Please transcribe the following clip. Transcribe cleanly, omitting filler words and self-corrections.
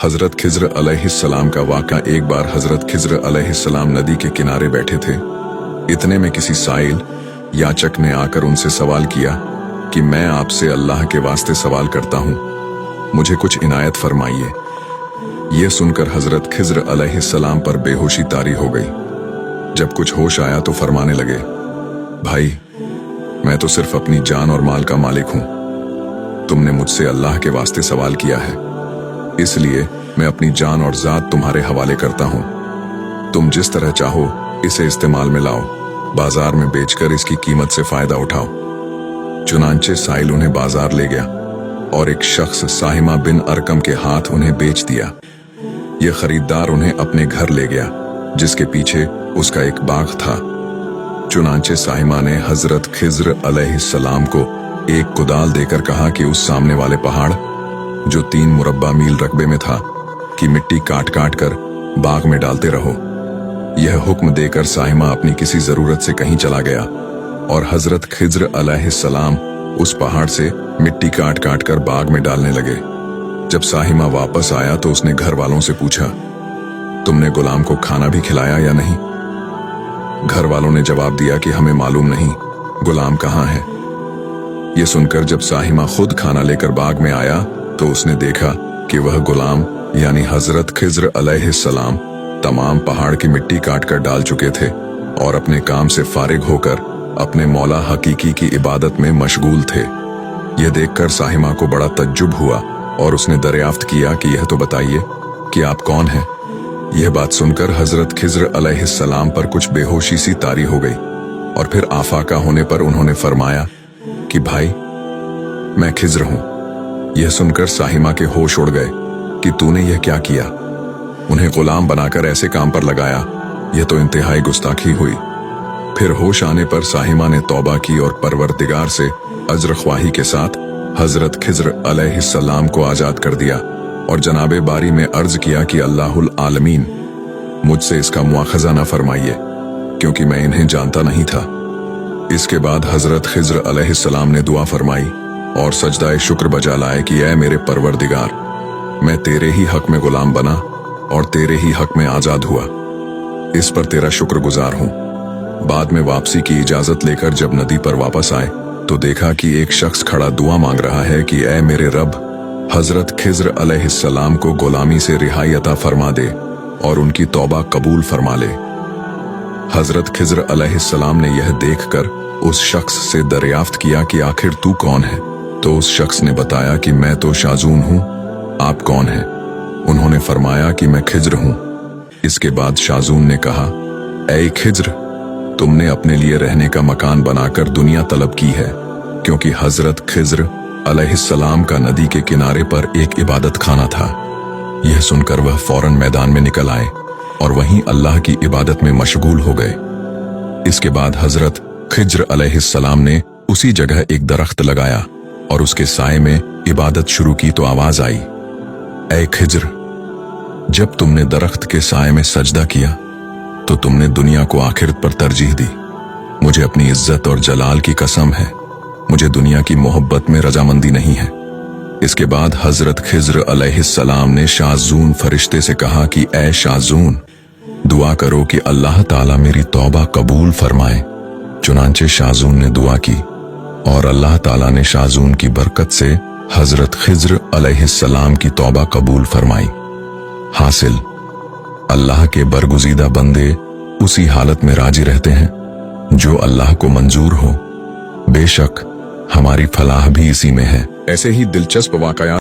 हजरत खिज्र अलैहिस्सलाम का वाक़ा। एक बार हजरत खिज्र अलैहिस्सलाम नदी के किनारे बैठे थे। इतने में किसी साइल याचक ने आकर उनसे सवाल किया कि मैं आपसे अल्लाह के वास्ते सवाल करता हूँ, मुझे कुछ इनायत फरमाइए। यह सुनकर हजरत खिज्र अलैहिस्सलाम पर बेहोशी तारी हो गई। जब कुछ होश आया तो फरमाने लगे, भाई मैं तो सिर्फ अपनी जान और माल का मालिक हूँ। तुमने मुझसे अल्लाह के वास्ते सवाल किया है, इसलिए मैं अपनी जान और जात तुम्हारे हवाले करता हूँ। तुम जिस तरह चाहो इसे इस्तेमाल में लाओ, बाजार में बेचकर इसकी कीमत से फायदा उठाओ। चुनांचे साइल उन्हें बाजार ले गया और एक शख्स साहिमा बिन अरकम के हाथ उन्हें बेच दिया। यह खरीदार उन्हें अपने घर ले गया, जिसके पीछे उसका एक बाग था। चुनांचे साहिमा ने हजरत खिज्र अलैहिस्सलाम को एक कुदाल देकर कहा कि उस सामने वाले पहाड़, जो 3 मुरब्बा मील रकबे में था, की मिट्टी काट काट कर बाग में डालते रहो। यह हुक्म देकर साहिमा अपनी किसी जरूरत से कहीं चला गया और हजरत खिज्र अलैहिस्सलाम उस पहाड़ से मिट्टी काट काट कर बाग में डालने लगे। जब साहिमा वापस आया तो उसने घर वालों से पूछा, तुमने गुलाम को खाना भी खिलाया या नहीं? घर वालों ने जवाब दिया कि हमें मालूम नहीं, गुलाम कहाँ है। यह सुनकर जब साहिमा खुद खाना लेकर बाग में आया तो उसने देखा कि वह गुलाम यानी हजरत खिज्र अलैहिस्सलाम तमाम पहाड़ की मिट्टी काट कर डाल चुके थे और अपने काम से फारिग होकर अपने मौला हकीकी की इबादत में मशगूल थे। यह देखकर साहिमा को बड़ा तज्जुब हुआ और उसने दरियाफ्त किया कि यह तो बताइए कि आप कौन हैं। यह बात सुनकर हजरत खिज्र अलैहिस्सलाम पर कुछ बेहोशी सी तारी हो गई और फिर आफाका होने पर उन्होंने फरमाया कि भाई मैं खिज्र हूं। यह सुनकर साहिमा के होश उड़ गए कि तूने यह क्या किया, उन्हें गुलाम बनाकर ऐसे काम पर लगाया, यह तो इंतहाई गुस्ताखी हुई। फिर होश आने पर साहिमा ने तौबा की और परवरदिगार से अज्र ख्वाही के साथ हजरत खिज्र अलैहिस्सलाम को आजाद कर दिया और जनाबे बारी में अर्ज किया कि अल्लाहुल आलमीन मुझसे इसका मुआखजा न फरमाइए, क्योंकि मैं इन्हें जानता नहीं था। इसके बाद हजरत खिज्र अलैहिस्सलाम ने दुआ फरमाई और सजदाए शुक्र बजा लाए कि ऐ मेरे परवरदिगार, मैं तेरे ही हक में गुलाम बना और तेरे ही हक में आजाद हुआ, इस पर तेरा शुक्रगुजार हूं। बाद में वापसी की इजाजत लेकर जब नदी पर वापस आए तो देखा कि एक शख्स खड़ा दुआ मांग रहा है कि ऐ मेरे रब, हजरत खिज्र अलैहिस्सलाम को गुलामी से रिहाई अता फरमा दे और उनकी तौबा कबूल फरमा ले। हजरत खिज्र अलैहिस्सलाम ने यह देखकर उस शख्स से दरियाफ्त किया कि आखिर तू कौन है? तो उस शख्स ने बताया कि मैं तो शाजून हूं, आप कौन हैं? उन्होंने फरमाया कि मैं खिज्र हूं। इसके बाद शाजून ने कहा, ऐ खिज्र, तुमने अपने लिए रहने का मकान बनाकर दुनिया तलब की है, क्योंकि हजरत खिज्र अलैहिस्सलाम का नदी के किनारे पर एक इबादत खाना था। यह सुनकर वह फौरन मैदान में निकल आए और वहीं अल्लाह की इबादत में मशगूल हो गए। इसके बाद हजरत खिज्र अलैहिस्सलाम ने उसी जगह एक दरख्त लगाया और उसके साए में इबादत शुरू की तो आवाज आई, ऐ खिज्र, जब तुमने दरख्त के साए में सजदा किया तो तुमने दुनिया को आखिरत पर तरजीह दी। मुझे अपनी इज्जत और जलाल की कसम है, मुझे दुनिया की मोहब्बत में रजामंदी नहीं है। इसके बाद हजरत खिज्र अलैहिस्सलाम ने शाजून फरिश्ते से कहा कि ऐ शाजून, दुआ करो कि अल्लाह ताला मेरी तौबा कबूल फरमाए। चुनांचे शाजून ने दुआ की और अल्लाह ताला ने शाजून की बरकत से हजरत खिज्र अलैहिस्सलाम की तौबा कबूल फरमाई। हासिल, अल्लाह के बरगुज़ीदा बंदे उसी हालत में राजी रहते हैं जो अल्लाह को मंजूर हो। बेशक हमारी फलाह भी इसी में है। ऐसे ही दिलचस्प वाक़या